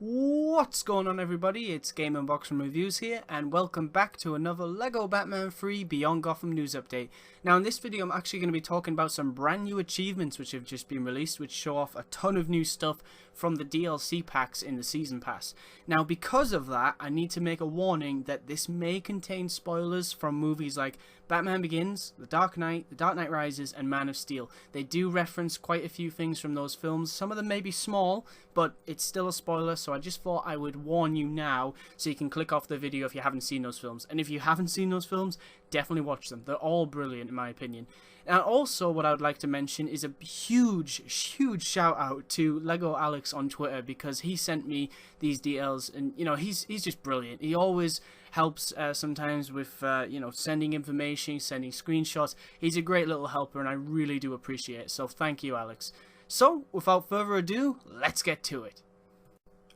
What's going on, everybody? It's GameUnboxingReviews here, and welcome back to another LEGO Batman 3 Beyond Gotham news update. Now, in this video, I'm actually going to be talking about some brand new achievements which have just been released, which show off a ton of new stuff from the DLC packs in the Season Pass. Now, because of that, I need to make a warning that this may contain spoilers from movies like Batman Begins, The Dark Knight Rises, and Man of Steel. They do reference quite a few things from those films. Some of them may be small, but it's still a spoiler, so I just thought I would warn you now so you can click off the video if you haven't seen those films. And if you haven't seen those films, definitely watch them. They're all brilliant in my opinion. And also, what I would like to mention is a huge shout out to Lego Alex on Twitter, because he sent me these DLs, and you know, he's just brilliant. He always helps sometimes with sending information, sending screenshots. He's a great little helper, and I really do appreciate it. So thank you, Alex. So without further ado, let's get to it.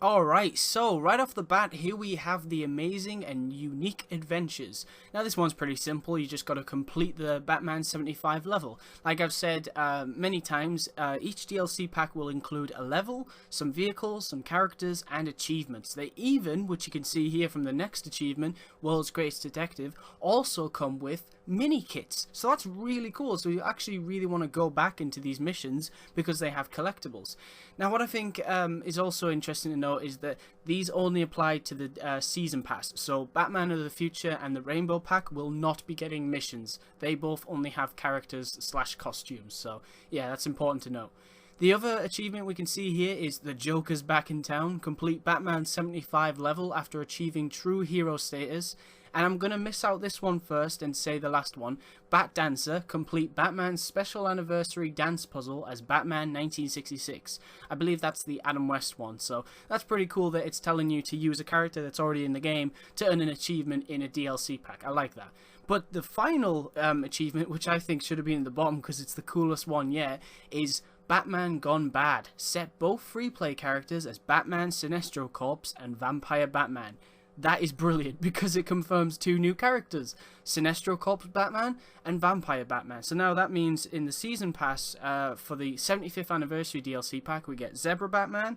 Alright, so right off the bat, here we have the amazing and unique adventures. Now this one's pretty simple. You just got to complete the Batman 75 level. Like I've said many times, each DLC pack will include a level, some vehicles, some characters, and achievements. They even, which you can see here from the next achievement, World's Greatest Detective, also come with mini kits. So that's really cool. So you actually really want to go back into these missions because they have collectibles. Now what I think is also interesting to note is that these only apply to the Season Pass. So Batman of the Future and the Rainbow Pack will not be getting missions. They both only have characters / costumes. So yeah, that's important to note. The other achievement we can see here is the Joker's back in town. Complete Batman 75 level after achieving true hero status. And I'm going to miss out this one first and say the last one. Bat Dancer, complete Batman's special anniversary dance puzzle as Batman 1966. I believe that's the Adam West one, so that's pretty cool that it's telling you to use a character that's already in the game to earn an achievement in a DLC pack. I like that. But the final achievement, which I think should have been at the bottom because it's the coolest one yet, is Batman Gone Bad. Set both free play characters as Batman Sinestro Corps and Vampire Batman. That is brilliant because it confirms two new characters, Sinestro Corps Batman and Vampire Batman. So now that means in the Season Pass for the 75th Anniversary DLC pack, we get Zebra Batman,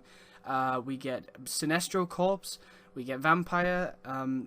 we get Sinestro Corps, we get Vampire,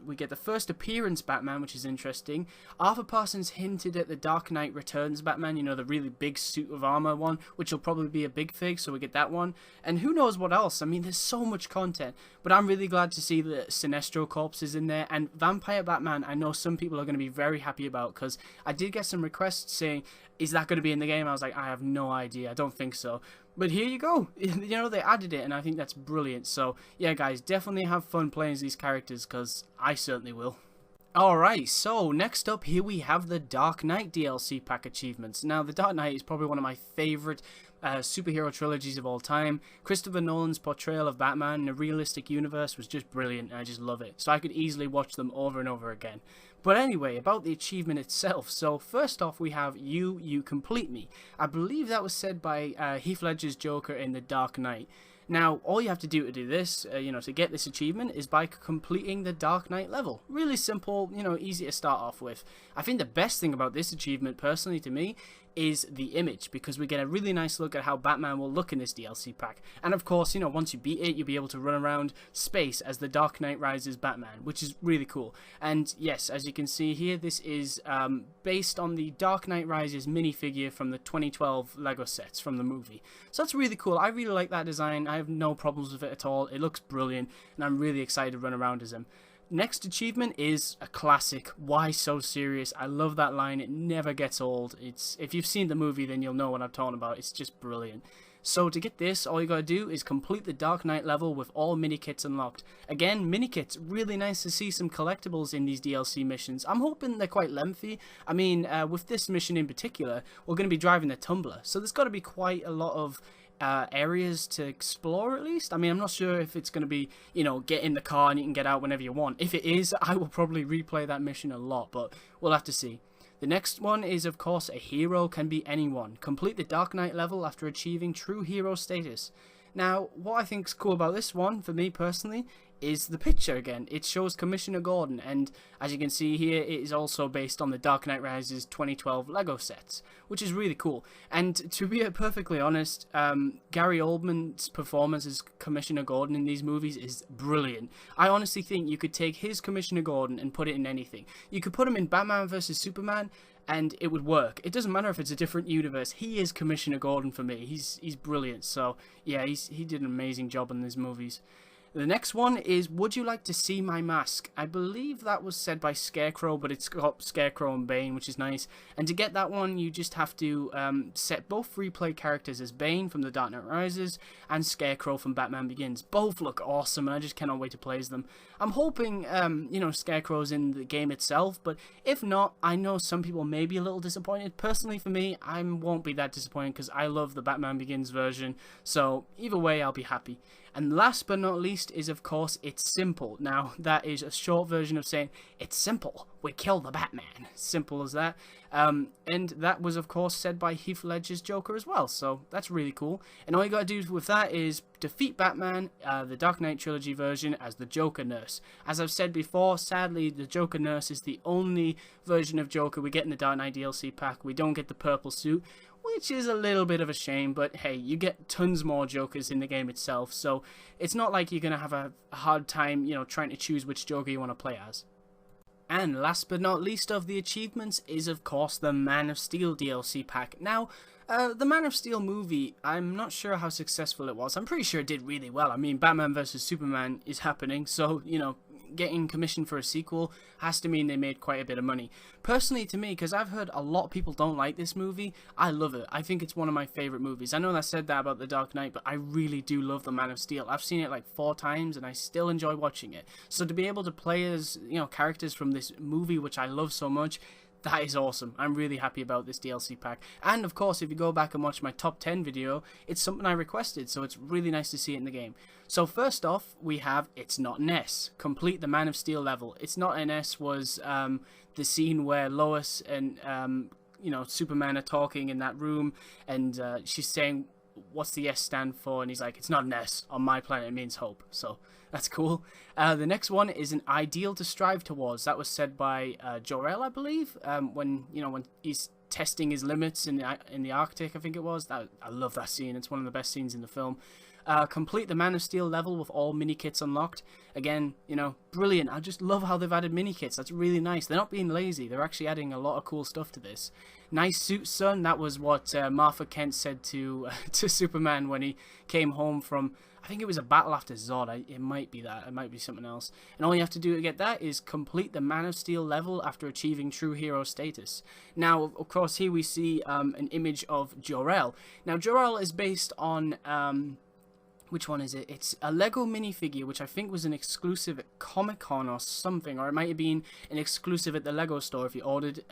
we get the first appearance Batman, which is interesting. Arthur Parsons hinted at the Dark Knight Returns Batman, you know, the really big suit of armor one, which will probably be a big fig, so we get that one. And who knows what else? I mean, there's so much content. But I'm really glad to see that Sinestro Corps is in there. And Vampire Batman, I know some people are going to be very happy about, because I did get some requests saying, is that going to be in the game? I was like, I have no idea. I don't think so. But here you go. You know, they added it, and I think that's brilliant. So, yeah, guys, definitely have fun playing as these characters, because I certainly will. Alright, so next up here we have the Dark Knight DLC pack achievements. Now, the Dark Knight is probably one of my favourite superhero trilogies of all time. Christopher Nolan's portrayal of Batman in a realistic universe was just brilliant, and I just love it. So I could easily watch them over and over again. But anyway, about the achievement itself. So first off, we have You Complete Me. I believe that was said by Heath Ledger's Joker in The Dark Knight. Now, all you have to do to do this, to get this achievement, is by completing the Dark Knight level. Really simple, easy to start off with. I think the best thing about this achievement, personally to me, is the image, because we get a really nice look at how Batman will look in this DLC pack. And of course, once you beat it, you'll be able to run around space as the Dark Knight Rises Batman, which is really cool. And yes, as you can see here, this is based on the Dark Knight Rises minifigure from the 2012 Lego sets from the movie. So that's really cool. I really like that design. I have no problems with it at all. It looks brilliant, and I'm really excited to run around as him. Next achievement is a classic. Why so serious? I love that line. It never gets old. If you've seen the movie, then you'll know what I'm talking about. It's just brilliant. So to get this, all you gotta do is complete the Dark Knight level with all mini-kits unlocked. Again, mini-kits, really nice to see some collectibles in these DLC missions. I'm hoping they're quite lengthy. I mean, with this mission in particular, we're gonna be driving the Tumbler, so there's gotta be quite a lot of areas to explore, at least. I mean, I'm not sure if it's going to be, get in the car and you can get out whenever you want. If it is, I will probably replay that mission a lot, but we'll have to see. The next one is, of course, a hero can be anyone. Complete the Dark Knight level after achieving true hero status. Now, what I think is cool about this one, for me personally, is the picture again. It shows Commissioner Gordon, and as you can see here, it is also based on the Dark Knight Rises 2012 Lego sets, which is really cool. And to be perfectly honest, Gary Oldman's performance as Commissioner Gordon in these movies is brilliant. I honestly think you could take his Commissioner Gordon and put it in anything. You could put him in Batman vs Superman, and it would work. It doesn't matter if it's a different universe. He is Commissioner Gordon for me. He's brilliant. So yeah, he did an amazing job in these movies. The next one is Would You Like to See My Mask? I believe that was said by Scarecrow, but it's got Scarecrow and Bane, which is nice. And to get that one, you just have to set both free play characters as Bane from The Dark Knight Rises and Scarecrow from Batman Begins. Both look awesome, and I just cannot wait to play as them. I'm hoping, Scarecrow's in the game itself, but if not, I know some people may be a little disappointed. Personally, for me, I won't be that disappointed because I love the Batman Begins version, so either way, I'll be happy. And last but not least is, of course, It's Simple. Now, that is a short version of saying, it's simple, we kill the Batman. Simple as that. And that was, of course, said by Heath Ledger's Joker as well, so that's really cool. And all you gotta do with that is defeat Batman, the Dark Knight Trilogy version, as the Joker Nurse. As I've said before, sadly, the Joker Nurse is the only version of Joker we get in the Dark Knight DLC pack. We don't get the purple suit, which is a little bit of a shame, but hey, you get tons more Jokers in the game itself, so it's not like you're going to have a hard time, trying to choose which Joker you want to play as. And last but not least of the achievements is, of course, the Man of Steel DLC pack. Now, the Man of Steel movie, I'm not sure how successful it was. I'm pretty sure it did really well. I mean, Batman vs Superman is happening, so, getting commissioned for a sequel has to mean they made quite a bit of money. Personally, to me, because I've heard a lot of people don't like this movie, I love it. I think it's one of my favourite movies. I know I said that about The Dark Knight, but I really do love The Man of Steel. I've seen it like 4 times, and I still enjoy watching it. So to be able to play as, characters from this movie, which I love so much, that is awesome. I'm really happy about this DLC pack. And of course, if you go back and watch my top 10 video, it's something I requested, so it's really nice to see it in the game. So first off, we have It's Not an S. Complete the Man of Steel level. It's Not an S was the scene where Lois and Superman are talking in that room, and she's saying, what's the S stand for? And he's like, it's not an S. On my planet, it means hope. So that's cool. The next one is An Ideal to Strive Towards. That was said by Jor-El, I believe, when he's testing his limits in the Arctic, I think it was. I love that scene. It's one of the best scenes in the film. Complete the Man of Steel level with all mini-kits unlocked. Again, brilliant. I just love how they've added mini-kits. That's really nice. They're not being lazy. They're actually adding a lot of cool stuff to this. Nice suit, son. That was what Martha Kent said to Superman when he came home from, I think it was a battle after Zod. It might be that. It might be something else. And all you have to do to get that is complete the Man of Steel level after achieving true hero status. Now, of course, here we see an image of Jor-El. Now, Jor-El is based on which one is it? It's a Lego minifigure, which I think was an exclusive at Comic-Con or something, or it might have been an exclusive at the Lego store if you ordered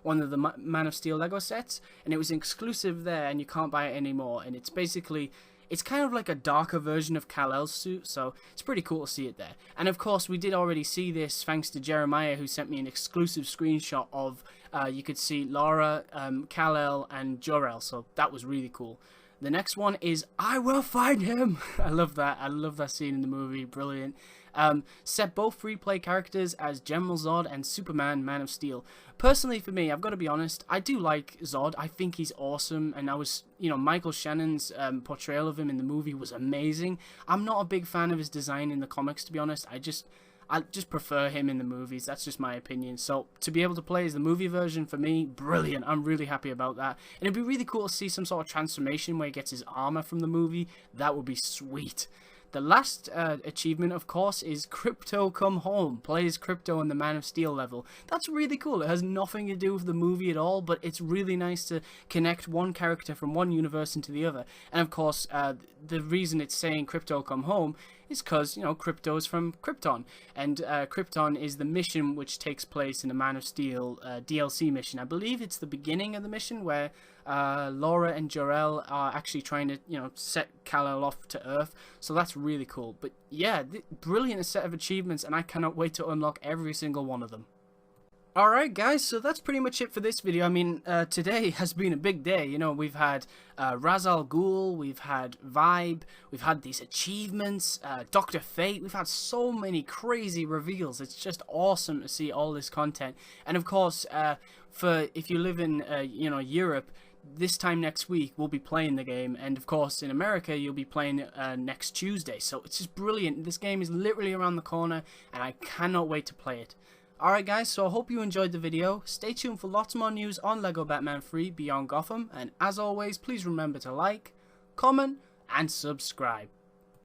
one of the Man of Steel Lego sets, and it was an exclusive there, and you can't buy it anymore, and it's basically, it's kind of like a darker version of Kal-El's suit, so it's pretty cool to see it there. And of course, we did already see this thanks to Jeremiah, who sent me an exclusive screenshot of, you could see Laura, Kal-El, and Jor-El, so that was really cool. The next one is I Will Find Him. I love that. I love that scene in the movie. Brilliant. Set both free play characters as General Zod and Superman Man of Steel. Personally, for me, I've got to be honest, I do like Zod. I think he's awesome, and Michael Shannon's portrayal of him in the movie was amazing. I'm not a big fan of his design in the comics, to be honest. I just prefer him in the movies. That's just my opinion. So to be able to play as the movie version, for me, brilliant. I'm really happy about that. And it'd be really cool to see some sort of transformation where he gets his armor from the movie. That would be sweet. The last achievement, of course, is Crypto Come Home. Plays Crypto in the Man of Steel level. That's really cool. It has nothing to do with the movie at all, but it's really nice to connect one character from one universe into the other. And of course, the reason it's saying Crypto Come Home is because, Crypto is from Krypton. And Krypton is the mission which takes place in the Man of Steel DLC mission. I believe it's the beginning of the mission where Laura and Jor-El are actually trying to, set Kal-El off to Earth. So that's really cool. But yeah, brilliant set of achievements, and I cannot wait to unlock every single one of them. Alright guys, so that's pretty much it for this video. I mean, today has been a big day. You know, we've had Ra's al Ghul, we've had Vibe, we've had these achievements, Dr. Fate, we've had so many crazy reveals. It's just awesome to see all this content. And of course, for if you live in, Europe, this time next week we'll be playing the game, and of course in America you'll be playing next Tuesday. So it's just brilliant. This game is literally around the corner and I cannot wait to play it. Alright guys, so I hope you enjoyed the video. Stay tuned for lots more news on LEGO Batman 3 Beyond Gotham, and as always, please remember to like, comment, and subscribe.